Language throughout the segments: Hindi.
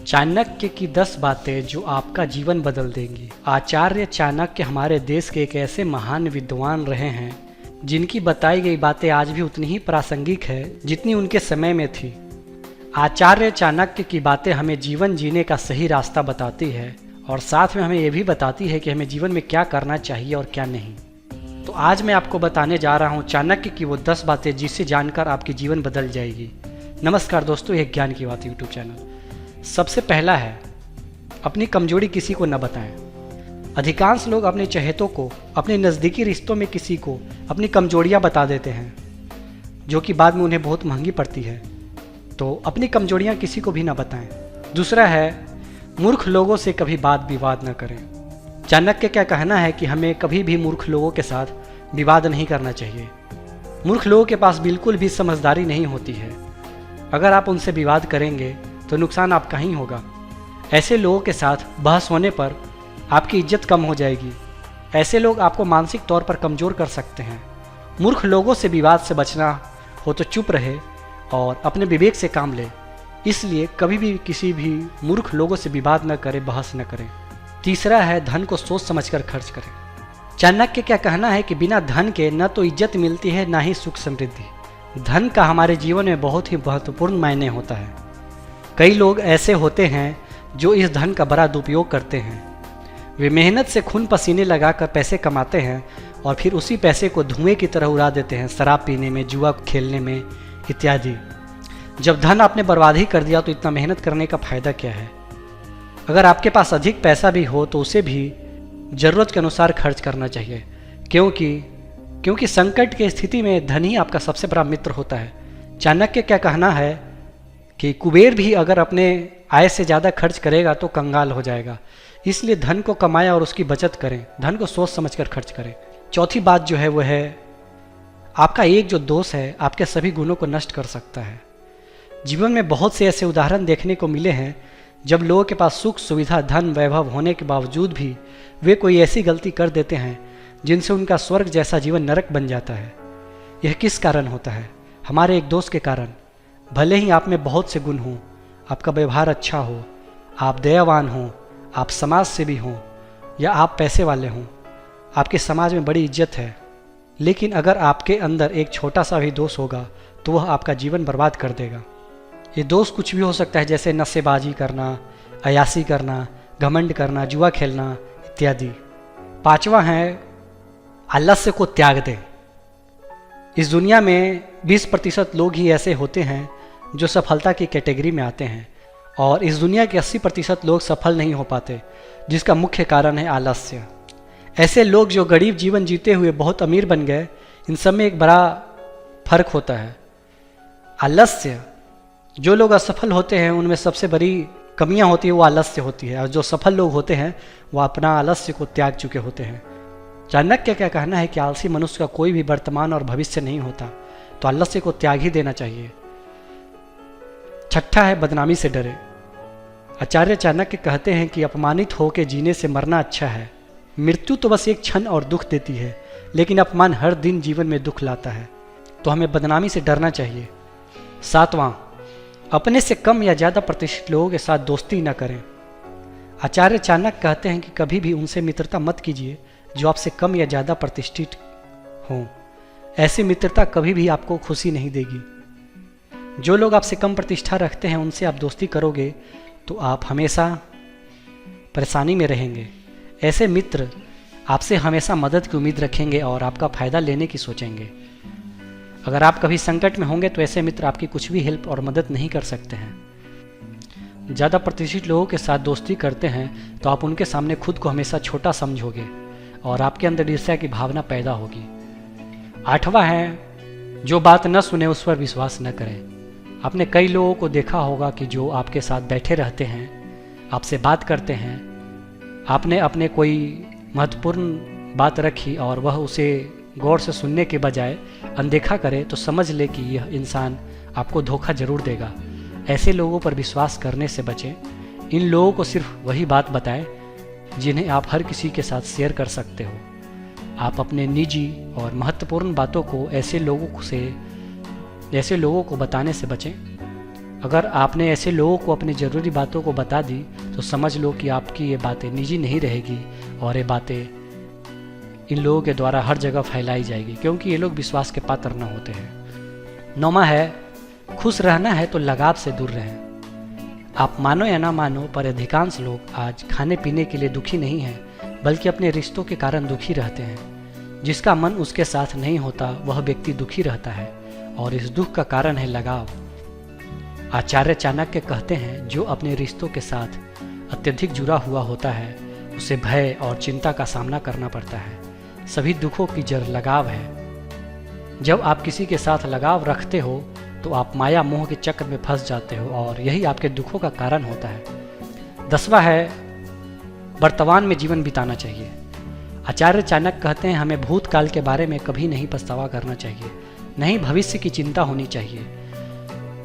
चाणक्य की 10 बातें जो आपका जीवन बदल देंगी। आचार्य चाणक्य हमारे देश के एक ऐसे महान विद्वान रहे हैं जिनकी बताई गई बातें आज भी उतनी ही प्रासंगिक है जितनी उनके समय में थी। आचार्य चाणक्य की बातें हमें जीवन जीने का सही रास्ता बताती है और साथ में हमें यह भी बताती है कि हमें जीवन में क्या करना चाहिए और क्या नहीं। तो आज मैं आपको बताने जा रहा हूँ चाणक्य की वो 10 बातें जिसे जानकर आपकी जीवन बदल जाएगी। नमस्कार दोस्तों, यह ज्ञान की बात यूट्यूब चैनल। सबसे पहला है, अपनी कमजोरी किसी को न बताएं। अधिकांश लोग अपने चहेतों को, अपने नज़दीकी रिश्तों में किसी को अपनी कमजोरियां बता देते हैं जो कि बाद में उन्हें बहुत महंगी पड़ती है। तो अपनी कमजोरियां किसी को भी ना बताएं। दूसरा है, मूर्ख लोगों से कभी बात विवाद न करें। चाणक्य क्या कहना है कि हमें कभी भी मूर्ख लोगों के साथ विवाद नहीं करना चाहिए। मूर्ख लोगों के पास बिल्कुल भी समझदारी नहीं होती है। अगर आप उनसे विवाद करेंगे तो नुकसान आपका ही होगा। ऐसे लोगों के साथ बहस होने पर आपकी इज्जत कम हो जाएगी। ऐसे लोग आपको मानसिक तौर पर कमज़ोर कर सकते हैं। मूर्ख लोगों से विवाद से बचना हो तो चुप रहे और अपने विवेक से काम ले। इसलिए कभी भी किसी भी मूर्ख लोगों से विवाद न करें, बहस न करें। तीसरा है, धन को सोच समझकर खर्च करें। चाणक्य क्या कहना है कि बिना धन के न तो इज्जत मिलती है न ही सुख समृद्धि। धन का हमारे जीवन में बहुत ही महत्वपूर्ण मायने होता है। कई लोग ऐसे होते हैं जो इस धन का बड़ा दुरुपयोग करते हैं। वे मेहनत से खून पसीने लगाकर पैसे कमाते हैं और फिर उसी पैसे को धुएं की तरह उड़ा देते हैं, शराब पीने में, जुआ खेलने में इत्यादि। जब धन आपने बर्बाद ही कर दिया तो इतना मेहनत करने का फ़ायदा क्या है। अगर आपके पास अधिक पैसा भी हो तो उसे भी ज़रूरत के अनुसार खर्च करना चाहिए, क्योंकि संकट की स्थिति में धन ही आपका सबसे बड़ा मित्र होता है। चाणक्य क्या कहना है कि कुबेर भी अगर अपने आय से ज़्यादा खर्च करेगा तो कंगाल हो जाएगा। इसलिए धन को कमाएं और उसकी बचत करें। धन को सोच समझकर खर्च करें। चौथी बात जो है वो है, आपका एक जो दोष है आपके सभी गुणों को नष्ट कर सकता है। जीवन में बहुत से ऐसे उदाहरण देखने को मिले हैं जब लोगों के पास सुख सुविधा धन वैभव होने के बावजूद भी वे कोई ऐसी गलती कर देते हैं जिनसे उनका स्वर्ग जैसा जीवन नरक बन जाता है। यह किस कारण होता है? हमारे एक दोस्त के कारण। भले ही आप में बहुत से गुण हों, आपका व्यवहार अच्छा हो, आप दयावान हों, आप समाज सेवी हों या आप पैसे वाले हों, आपके समाज में बड़ी इज्जत है, लेकिन अगर आपके अंदर एक छोटा सा भी दोष होगा तो वह आपका जीवन बर्बाद कर देगा। ये दोष कुछ भी हो सकता है, जैसे नशेबाजी करना, अयासी करना, घमंड करना, जुआ खेलना इत्यादि। पांचवा है, आलस्य को त्याग दें। इस दुनिया में 20% लोग ही ऐसे होते हैं जो सफलता की कैटेगरी में आते हैं और इस दुनिया के 80% लोग सफल नहीं हो पाते, जिसका मुख्य कारण है आलस्य। ऐसे लोग जो गरीब जीवन जीते हुए बहुत अमीर बन गए, इन सब में एक बड़ा फर्क होता है। आलस्य, जो लोग असफल होते हैं उनमें सबसे बड़ी कमियां होती है वो आलस्य होती है, और जो सफल लोग होते हैं वो अपना आलस्य को त्याग चुके होते हैं। चाणक्य क्या कहना है कि आलसी मनुष्य का कोई भी वर्तमान और भविष्य नहीं होता, तो आलस्य को त्याग ही देना चाहिए। छठा है, बदनामी से डरे। आचार्य चाणक्य कहते हैं कि अपमानित होकर जीने से मरना अच्छा है। मृत्यु तो बस एक क्षण और दुख देती है, लेकिन अपमान हर दिन जीवन में दुख लाता है, तो हमें बदनामी से डरना चाहिए। सातवां, अपने से कम या ज़्यादा प्रतिष्ठित लोगों के साथ दोस्ती न करें। आचार्य चाणक्य कहते हैं कि कभी भी उनसे मित्रता मत कीजिए जो आपसे कम या ज़्यादा प्रतिष्ठित हों। ऐसी मित्रता कभी भी आपको खुशी नहीं देगी। जो लोग आपसे कम प्रतिष्ठा रखते हैं उनसे आप दोस्ती करोगे तो आप हमेशा परेशानी में रहेंगे। ऐसे मित्र आपसे हमेशा मदद की उम्मीद रखेंगे और आपका फ़ायदा लेने की सोचेंगे। अगर आप कभी संकट में होंगे तो ऐसे मित्र आपकी कुछ भी हेल्प और मदद नहीं कर सकते हैं। ज़्यादा प्रतिष्ठित लोगों के साथ दोस्ती करते हैं तो आप उनके सामने खुद को हमेशा छोटा समझोगे और आपके अंदर ईर्ष्या की भावना पैदा होगी। आठवां है, जो बात न सुने उस पर विश्वास न करें। आपने कई लोगों को देखा होगा कि जो आपके साथ बैठे रहते हैं, आपसे बात करते हैं, आपने अपने कोई महत्वपूर्ण बात रखी और वह उसे गौर से सुनने के बजाय अनदेखा करे तो समझ ले कि यह इंसान आपको धोखा जरूर देगा। ऐसे लोगों पर विश्वास करने से बचें। इन लोगों को सिर्फ वही बात बताएं जिन्हें आप हर किसी के साथ शेयर कर सकते हो। आप अपने निजी और महत्वपूर्ण बातों को ऐसे लोगों को बताने से बचें। अगर आपने ऐसे लोगों को अपनी ज़रूरी बातों को बता दी तो समझ लो कि आपकी ये बातें निजी नहीं रहेगी और ये बातें इन लोगों के द्वारा हर जगह फैलाई जाएगी, क्योंकि ये लोग विश्वास के पात्र न होते हैं। 9वां है, खुश रहना है तो लगाव से दूर रहें। आप मानो या ना मानो, पर अधिकांश लोग आज खाने पीने के लिए दुखी नहीं हैं, बल्कि अपने रिश्तों के कारण दुखी रहते हैं। जिसका मन उसके साथ नहीं होता वह व्यक्ति दुखी रहता है, और इस दुख का कारण है लगाव। आचार्य चाणक्य कहते हैं, जो अपने रिश्तों के साथ अत्यधिक जुड़ा हुआ होता है उसे भय और चिंता का सामना करना पड़ता है। सभी दुखों की जड़ लगाव है। जब आप किसी के साथ लगाव रखते हो तो आप माया मोह के चक्र में फंस जाते हो, और यही आपके दुखों का कारण होता है। 10वां है, वर्तमान में जीवन बिताना चाहिए। आचार्य चाणक्य कहते हैं, हमें भूतकाल के बारे में कभी नहीं पछतावा करना चाहिए, नहीं भविष्य की चिंता होनी चाहिए।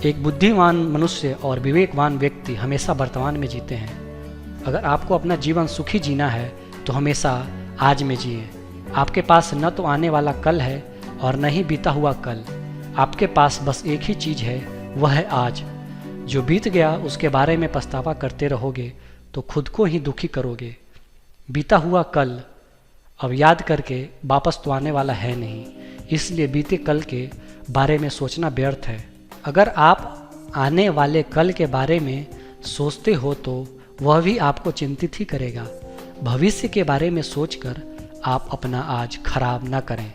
एक बुद्धिमान मनुष्य और विवेकवान व्यक्ति हमेशा वर्तमान में जीते हैं। अगर आपको अपना जीवन सुखी जीना है तो हमेशा आज में जिए। आपके पास न तो आने वाला कल है और न ही बीता हुआ कल। आपके पास बस एक ही चीज़ है, वह है आज। जो बीत गया उसके बारे में पछतावा करते रहोगे तो खुद को ही दुखी करोगे। बीता हुआ कल अब याद करके वापस तो आने वाला है नहीं, इसलिए बीते कल के बारे में सोचना व्यर्थ है। अगर आप आने वाले कल के बारे में सोचते हो तो वह भी आपको चिंतित ही करेगा। भविष्य के बारे में सोचकर आप अपना आज खराब न करें।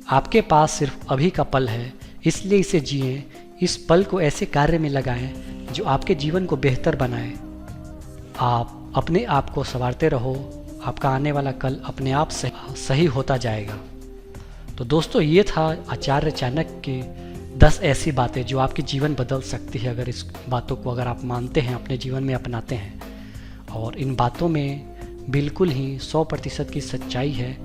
आपके पास सिर्फ अभी का पल है, इसलिए इसे जिएं। इस पल को ऐसे कार्य में लगाएं जो आपके जीवन को बेहतर बनाए। आप अपने आप को संवारते रहो, आपका आने वाला कल अपने आप सही होता जाएगा। तो दोस्तों, ये था आचार्य चाणक्य की 10 ऐसी बातें जो आपकी जीवन बदल सकती है, अगर इस बातों को अगर आप मानते हैं, अपने जीवन में अपनाते हैं। और इन बातों में बिल्कुल ही 100% की सच्चाई है,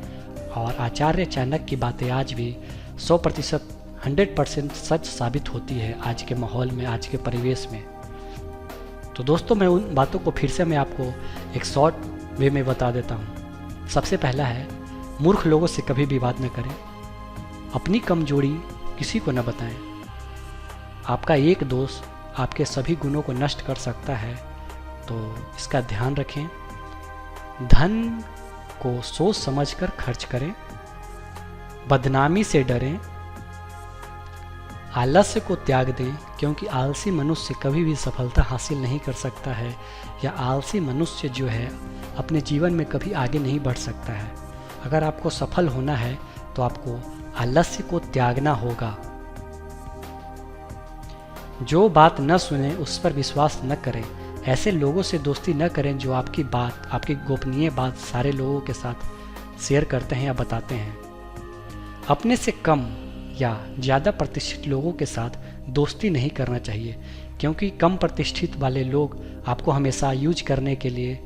और आचार्य चाणक्य की बातें आज भी 100% 100% सच साबित होती है आज के माहौल में, आज के परिवेश में। तो दोस्तों, मैं उन बातों को फिर से मैं आपको एक शॉर्ट वे में बता देता हूँ। सबसे पहला है, मूर्ख लोगों से कभी भी बात न करें। अपनी कमजोरी किसी को न बताएं। आपका एक दोस्त आपके सभी गुणों को नष्ट कर सकता है, तो इसका ध्यान रखें। धन को सोच समझकर खर्च करें। बदनामी से डरें। आलस्य को त्याग दें, क्योंकि आलसी मनुष्य कभी भी सफलता हासिल नहीं कर सकता है, या आलसी मनुष्य जो है अपने जीवन में कभी आगे नहीं बढ़ सकता है। अगर आपको सफल होना है तो आपको आलस्य को त्यागना होगा। जो बात न सुने उस पर विश्वास न करें। ऐसे लोगों से दोस्ती न करें जो आपकी बात, आपकी गोपनीय बात सारे लोगों के साथ शेयर करते हैं या बताते हैं। अपने से कम या ज़्यादा प्रतिष्ठित लोगों के साथ दोस्ती नहीं करना चाहिए, क्योंकि कम प्रतिष्ठित वाले लोग आपको हमेशा यूज करने के लिए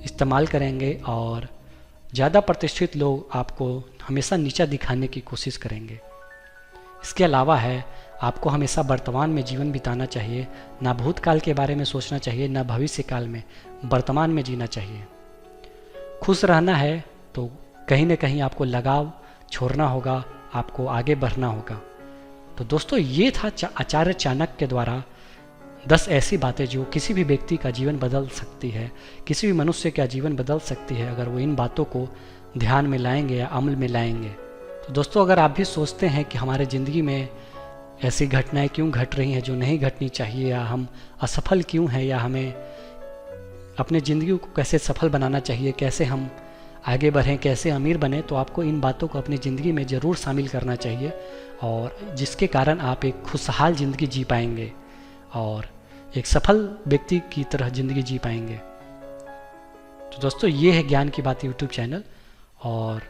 इस्तेमाल करेंगे, और ज़्यादा प्रतिष्ठित लोग आपको हमेशा नीचा दिखाने की कोशिश करेंगे। इसके अलावा है, आपको हमेशा वर्तमान में जीवन बिताना चाहिए। ना भूतकाल के बारे में सोचना चाहिए, ना भविष्य काल में, वर्तमान में जीना चाहिए। खुश रहना है तो कहीं ना कहीं आपको लगाव छोड़ना होगा, आपको आगे बढ़ना होगा। तो दोस्तों, ये था आचार्य चाणक्य के द्वारा 10 ऐसी बातें जो किसी भी व्यक्ति का जीवन बदल सकती है, किसी भी मनुष्य का जीवन बदल सकती है, अगर वो इन बातों को ध्यान में लाएंगे या अमल में लाएंगे। तो दोस्तों, अगर आप भी सोचते हैं कि हमारे ज़िंदगी में ऐसी घटनाएं क्यों घट रही हैं जो नहीं घटनी चाहिए, या हम असफल क्यों हैं, या हमें अपने ज़िंदगी को कैसे सफल बनाना चाहिए, कैसे हम आगे बढ़ें, कैसे अमीर बने, तो आपको इन बातों को अपनी ज़िंदगी में ज़रूर शामिल करना चाहिए, और जिसके कारण आप एक खुशहाल ज़िंदगी जी पाएंगे और एक सफल व्यक्ति की तरह ज़िंदगी जी पाएंगे। तो दोस्तों, ये है ज्ञान की बात यूट्यूब चैनल, और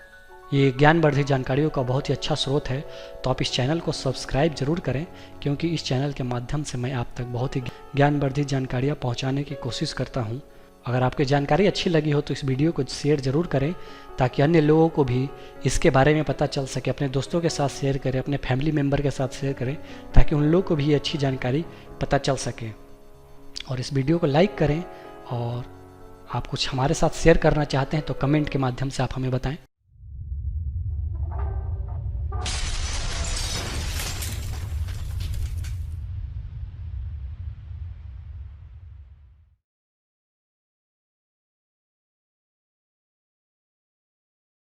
ये ज्ञानवर्धक जानकारियों का बहुत ही अच्छा स्रोत है। तो आप इस चैनल को सब्सक्राइब जरूर करें, क्योंकि इस चैनल के माध्यम से मैं आप तक बहुत ही ज्ञानवर्धक जानकारियाँ पहुँचाने की कोशिश करता हूँ। अगर आपको जानकारी अच्छी लगी हो तो इस वीडियो को शेयर ज़रूर करें, ताकि अन्य लोगों को भी इसके बारे में पता चल सके। अपने दोस्तों के साथ शेयर करें, अपने फैमिली मेम्बर के साथ शेयर करें, ताकि उन लोगों को भी अच्छी जानकारी पता चल सके। और इस वीडियो को लाइक करें, और आप कुछ हमारे साथ शेयर करना चाहते हैं तो कमेंट के माध्यम से आप हमें बताएं।